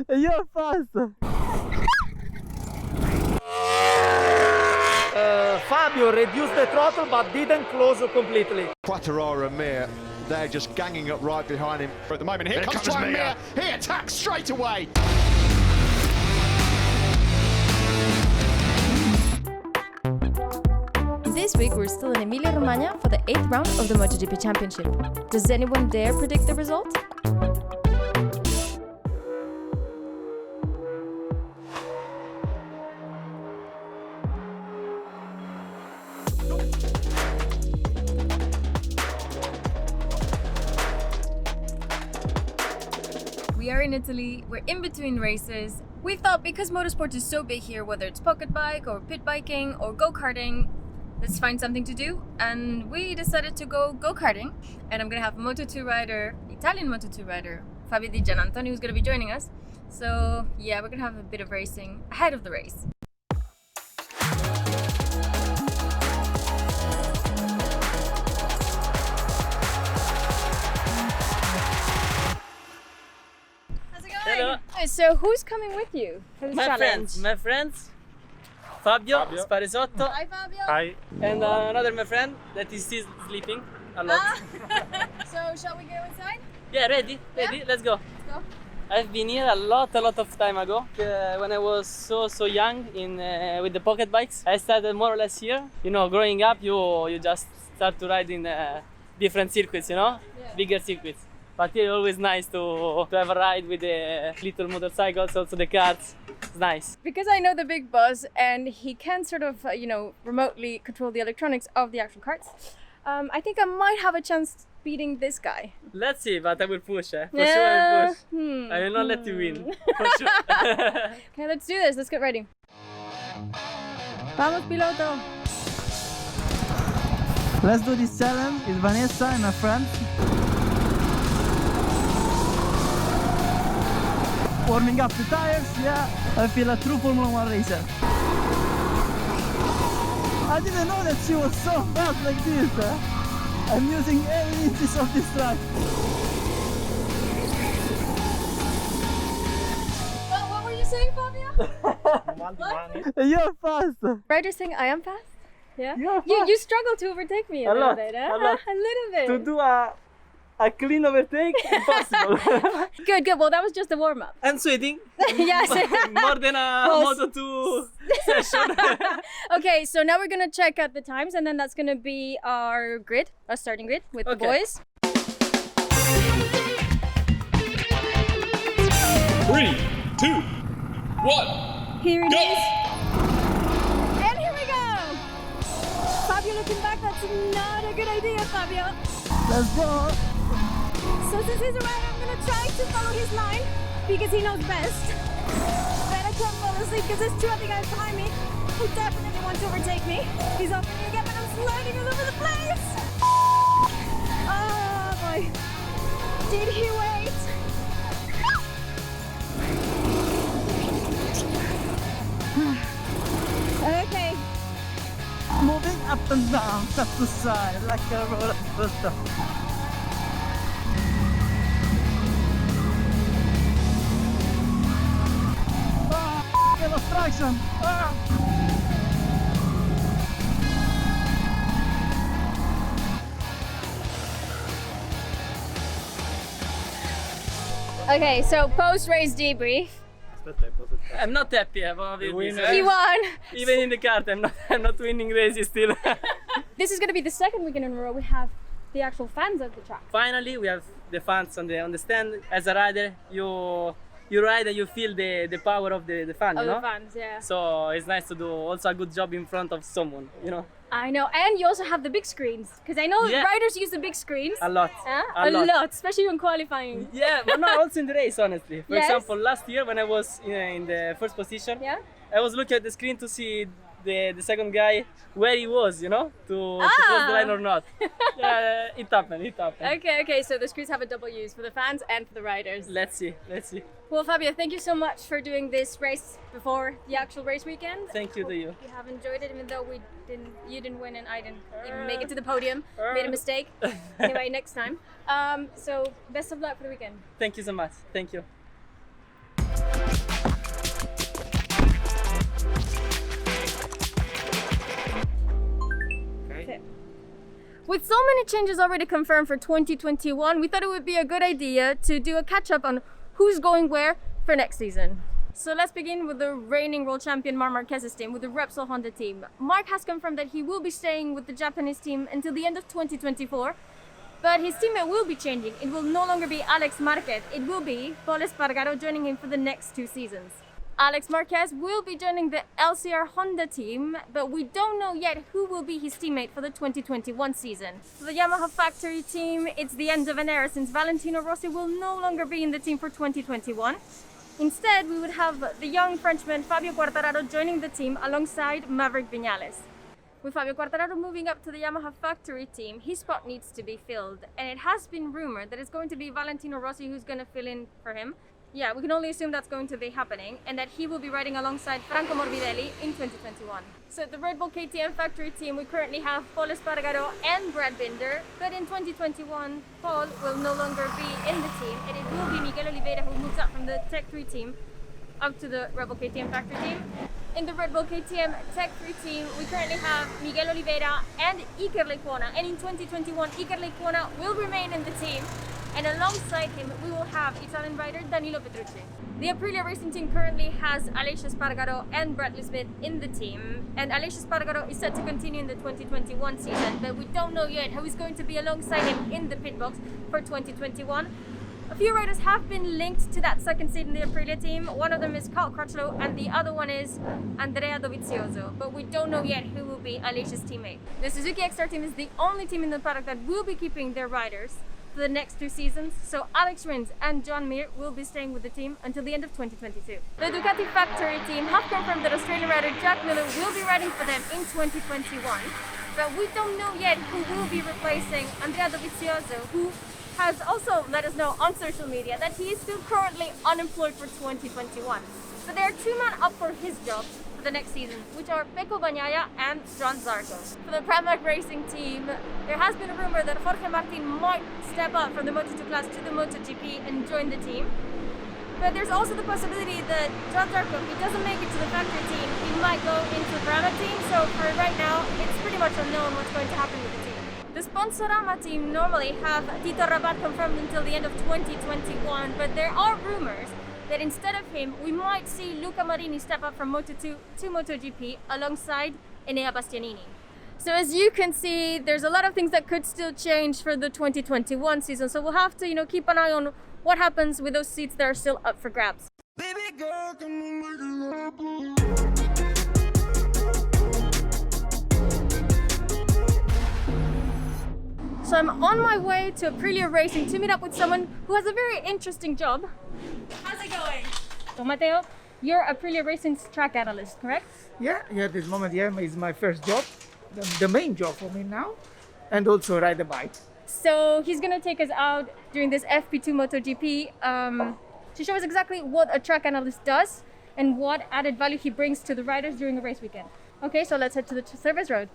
You're fast! Fabio reduced the throttle but didn't close completely. Quattararo and Mir, they're just ganging up right behind him. At the moment, here comes Mir. He attacks straight away. This week we're still in Emilia Romagna for the 8th round of the MotoGP Championship. Does anyone dare predict the result? We are in Italy, we're in between races. We thought because motorsport is so big here, whether it's pocket bike or pit biking or go-karting, let's find something to do. And we decided to go go-karting. And I'm gonna have Moto2 rider, Italian Moto2 rider, Fabio Di Giannantonio, who's gonna be joining us. So yeah, we're gonna have a bit of racing ahead of the race. Hello. So who's coming with you for this challenge? My friends, Fabio. Sparisotto. Hi Fabio. Hi. And another my friend that is still sleeping a lot. So shall we go inside? Yeah, ready? Let's go. Let's go. I've been here a lot of time ago when I was so young with the pocket bikes. I started more or less here. You know, growing up, you just start to ride in different circuits, you know, bigger circuits. But here it's always nice to have a ride with the little motorcycles, also the karts. It's nice. Because I know the big boss and he can sort of, remotely control the electronics of the actual carts. I think I might have a chance beating this guy. Let's see, but I will push, For sure I will push. I will not let you win, for sure. Okay, let's do this. Let's get ready. Vamos, piloto. Let's do this challenge with Vanessa and my friends. Warming up the tires, yeah. I feel a true Formula 1 racer. I didn't know that she was so fast like this. I'm using every inches of this track. What were you saying, Fabio? You're fast. Riders saying I am fast? Yeah. You're You struggle to overtake me a little bit, a lot. A little bit. To do a clean overtake, impossible. Good. Well, that was just a warm up. I'm sweating. Yes. More than a Moto2 session. Okay, so now we're gonna check out the times, and then that's gonna be our starting grid with the boys. 3, 2, 1. Here it is. And here we go. Fabio, looking back, that's not a good idea, Fabio. Let's go. So since he's a rider, I'm gonna try to follow his line because he knows best. But I can't fall asleep because there's two other guys behind me who definitely want to overtake me. He's opening again, but I'm sliding all over the place. Oh boy. Did he wait? Okay. Moving up and down, side to side, like a roller coaster. I lost traction. Okay, so post-race debrief. I'm not happy about this. He won. Even in the kart, I'm not winning races still. This is going to be the second weekend in a row we have the actual fans at the track. Finally, we have the fans on the stand. As a rider, you ride and you feel the power of the fan, you know? The fans, yeah. So it's nice to do also a good job in front of someone, you know? I know, and you also have the big screens, because I know riders use the big screens. A lot. A lot, especially when qualifying. Yeah, but not also in the race, honestly. For Yes. example, last year when I was in the first position, I was looking at the screen to see the second guy where he was, you know, to cross the line or not. Yeah, it happened. Okay, so the screens have a double use for the fans and for the riders. Let's see. Well, Fabio, thank you so much for doing this race before the actual race weekend. Thank you to you. You have enjoyed it, even though you didn't win and I didn't even make it to the podium. Made a mistake. Anyway, next time. So best of luck for the weekend. Thank you so much. Thank you. With so many changes already confirmed for 2021, we thought it would be a good idea to do a catch-up on who's going where for next season. So let's begin with the reigning world champion Marc Marquez's team, with the Repsol Honda team. Marc has confirmed that he will be staying with the Japanese team until the end of 2024, but his teammate will be changing. It will no longer be Alex Marquez, it will be Pol Espargaro joining him for the next 2 seasons. Alex Marquez will be joining the LCR Honda team, but we don't know yet who will be his teammate for the 2021 season. For the Yamaha factory team, it's the end of an era since Valentino Rossi will no longer be in the team for 2021. Instead, we would have the young Frenchman Fabio Quartararo joining the team alongside Maverick Viñales. With Fabio Quartararo moving up to the Yamaha factory team, his spot needs to be filled, and it has been rumored that it's going to be Valentino Rossi who's going to fill in for him. Yeah, we can only assume that's going to be happening, and that he will be riding alongside Franco Morbidelli in 2021. So the Red Bull KTM factory team, we currently have Pol Espargaro and Brad Binder, but in 2021, Pol will no longer be in the team, and it will be Miguel Oliveira who moves up from the Tech 3 team up to the Red Bull KTM factory team. In the Red Bull KTM Tech 3 team, we currently have Miguel Oliveira and Iker Lecuona, and in 2021, Iker Lecuona will remain in the team, and alongside him, we will have Italian rider Danilo Petrucci. The Aprilia Racing team currently has Aleix Espargaro and Bradley Smith in the team, and Aleix Espargaro is set to continue in the 2021 season, but we don't know yet who is going to be alongside him in the pit box for 2021. A few riders have been linked to that second seat in the Aprilia team. One of them is Cal Crutchlow and the other one is Andrea Dovizioso, but we don't know yet who will be Aleix's teammate. The Suzuki XR team is the only team in the paddock that will be keeping their riders for the next 2 seasons, so Alex Rins and John Mir will be staying with the team until the end of 2022. The Ducati factory team have confirmed that Australian rider Jack Miller will be riding for them in 2021, but we don't know yet who will be replacing Andrea Dovizioso, who has also let us know on social media that he is still currently unemployed for 2021. So there are 2 men up for his job for the next season, which are Pecco Bagnaia and John Zarco. For the Pramac Racing team, there has been a rumor that Jorge Martin might step up from the Moto2 class to the MotoGP and join the team. But there's also the possibility that John Zarco, if he doesn't make it to the factory team, he might go into the Pramac team. So for right now, it's pretty much unknown what's going to happen with the team. The Sponsorama team normally have Tito Rabat confirmed until the end of 2021, but there are rumors that instead of him, we might see Luca Marini step up from Moto2 to MotoGP alongside Enea Bastianini. So as you can see, there's a lot of things that could still change for the 2021 season, so we'll have to, keep an eye on what happens with those seats that are still up for grabs. Baby girl, come on, so I'm on my way to Aprilia Racing to meet up with someone who has a very interesting job. How's it going? So Matteo, you're Aprilia Racing's track analyst, correct? Yeah, this moment, is my first job, the main job for me now, and also ride a bike. So he's gonna take us out during this FP2 MotoGP to show us exactly what a track analyst does and what added value he brings to the riders during a race weekend. Okay, so let's head to the service road.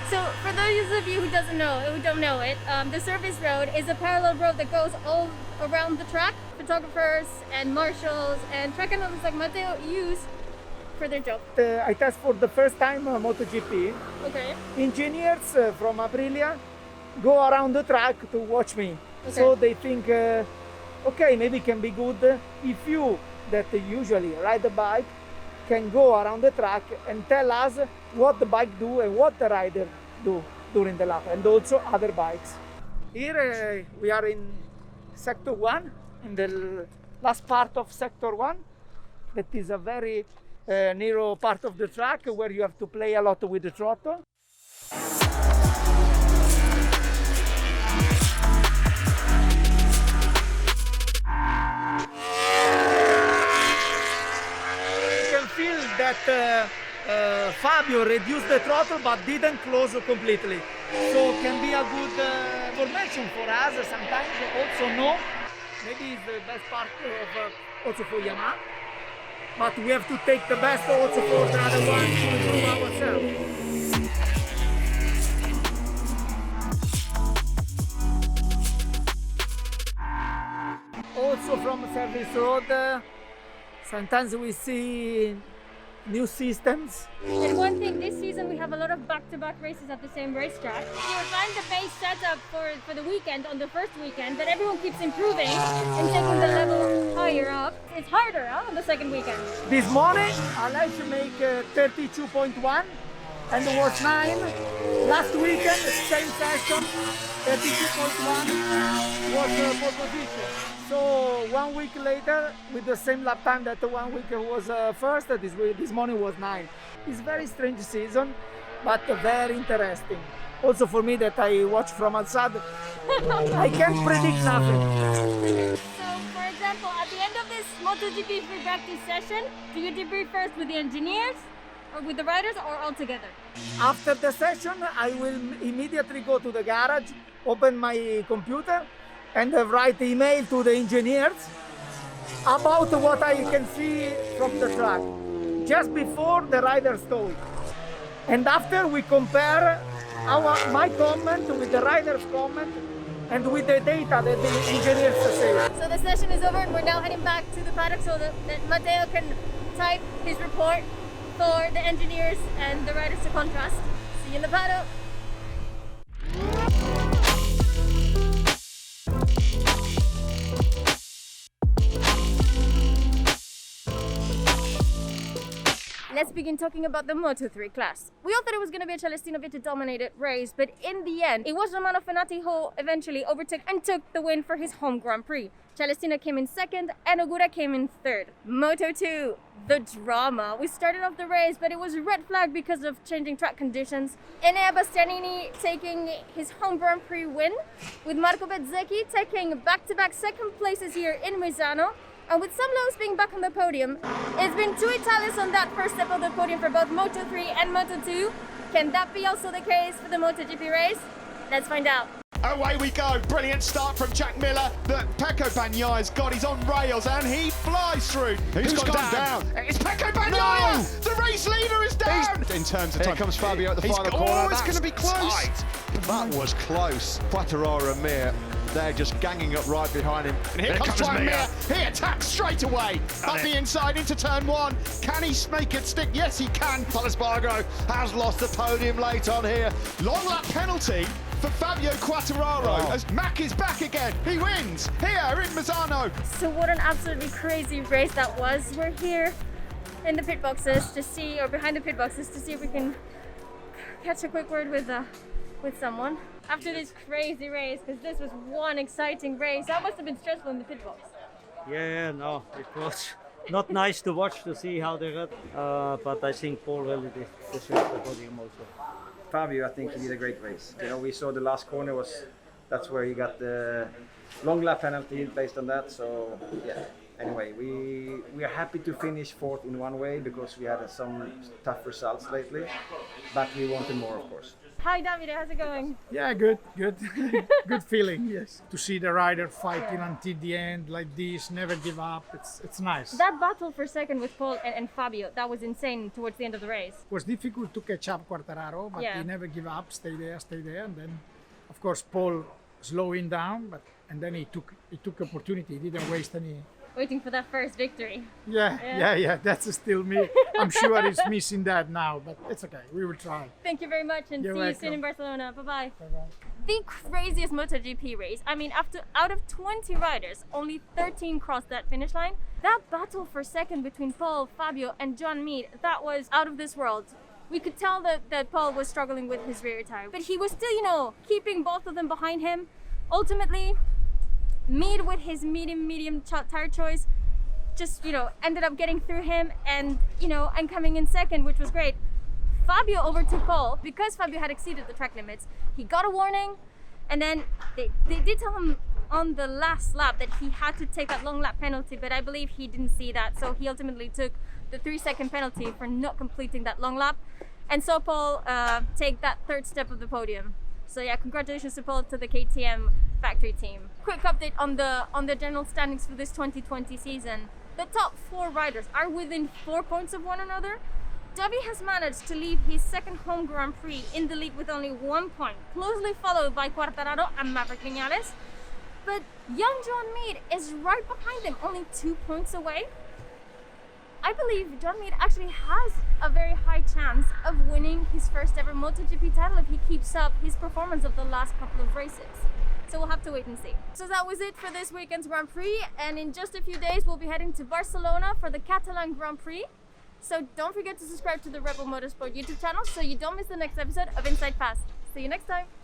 So for those of you who don't know it, the service road is a parallel road that goes all around the track. Photographers and marshals and track analysts like Matteo use for their job. I test for the first time MotoGP. Okay. Engineers from Aprilia go around the track to watch me. Okay. So they think, okay, maybe it can be good if you, that usually ride a bike, can go around the track and tell us what the bike do and what the rider do during the lap, and also other bikes. Here we are in Sector 1, in the last part of Sector 1. That is a very narrow part of the track where you have to play a lot with the throttle. That Fabio reduced the throttle but didn't close completely, so can be a good information for us. Sometimes also no, maybe it's the best part of also for Yamaha, but we have to take the best also for the other one to improve ourselves. Also from service road, sometimes we see new systems. And one thing, this season we have a lot of back-to-back races at the same racetrack. You will find the base setup for the weekend on the first weekend, but everyone keeps improving and taking the level higher up. It's harder on the second weekend. This morning I like to make 32.1 and it was 9. Last weekend, same session, 32.1 was pole position. So 1 week later, with the same lap time that 1 week was first, this morning was 9. It's a very strange season, but very interesting. Also for me that I watch from outside, I can't predict nothing. So, for example, at the end of this MotoGP free practice session, do you debrief first with the engineers or with the riders or all together? After the session, I will immediately go to the garage, open my computer, and write email to the engineers about what I can see from the track, just before the riders talk. And after we compare my comment with the riders' comment and with the data that the engineers say. So the session is over and we're now heading back to the paddock so that Matteo can type his report for the engineers and the riders to contrast. See you in the paddock. Let's begin talking about the Moto3 class. We all thought it was going to be a Celestino Vietti-dominated race, but in the end, it was Romano Fenati who eventually overtook and took the win for his home Grand Prix. Celestino came in second and Ogura came in third. Moto2, the drama. We started off the race, but it was red flag because of changing track conditions. Enea Bastianini taking his home Grand Prix win, with Marco Bezzecchi taking back-to-back second places here in Misano. And with Sam Lowes being back on the podium, it's been 2 Italians on that first step of the podium for both Moto3 and Moto2. Can that be also the case for the MotoGP race? Let's find out. Away we go. Brilliant start from Jack Miller. Pecco Bagnaia's got his on rails and he flies through. Who's gone down? It's Pecco Bagnaia! No! The race leader is down! In terms of Here time. comes Fabio at the He's final go- corner. Oh, it's That's going to be close. tight. That was close. Quattararo and Mir, they're just ganging up right behind him. And here comes Joan Mir. He attacks straight away. Up the inside into turn 1. Can he make it stick? Yes, he can. Spargo has lost the podium late on here. Long lap penalty for Fabio Quattararo as Mack is back again. He wins here in Misano. So what an absolutely crazy race that was. We're here in the pit boxes to see, or behind the pit boxes to see if we can catch a quick word with someone after this crazy race, because this was one exciting race. That must have been stressful in the pit box. Yeah, no, it was not nice to watch to see how they got, but I think Paul really deserved the podium also. Fabio, I think he did a great race. You know, we saw the last corner that's where he got the long lap penalty based on that. So yeah. Anyway, we are happy to finish fourth in one way because we had some tough results lately, but we wanted more, of course. Hi Davide, how's it going? Yeah, good. Good feeling, yes. To see the rider fighting until the end like this, never give up, it's nice. That battle for second with Paul and Fabio, that was insane towards the end of the race. It was difficult to catch up Quartararo, but Yeah. he never give up, stay there, and then of course Paul slowing down, and then he took opportunity, he didn't waste any. Waiting for that first victory. Yeah, that's still me. I'm sure he's missing that now, but it's okay, we will try. Thank you very much and You're see welcome. you soon in Barcelona. Bye-bye. Bye-bye. The craziest MotoGP race. I mean, out of 20 riders, only 13 crossed that finish line. That battle for second between Paul, Fabio and John Meade, that was out of this world. We could tell that Paul was struggling with his rear tire, but he was still, keeping both of them behind him. Ultimately, Meade with his medium tire choice just, ended up getting through him and coming in second, which was great. Fabio overtook Paul because Fabio had exceeded the track limits. He got a warning, and then they did tell him on the last lap that he had to take that long lap penalty, but I believe he didn't see that, so he ultimately took the 3-second penalty for not completing that long lap, and saw Paul take that third step of the podium. So yeah, congratulations to Paul, to the KTM factory team. Quick update on the general standings for this 2020 season. The top 4 riders are within 4 points of one another. Davi has managed to leave his second home Grand Prix in the lead with only 1 point, closely followed by Quartararo and Maverick Viñales. But young John Meade is right behind him, only 2 points away. I I believe John Meade actually has a very high chance of winning his first ever MotoGP title if he keeps up his performance of the last couple of races. So we'll have to wait and see. So that was it for this weekend's Grand Prix, and in just a few days we'll be heading to Barcelona for the Catalunya Grand Prix. So don't forget to subscribe to the Red Bull Motorsport YouTube channel so you don't miss the next episode of Inside Fast. See you next time!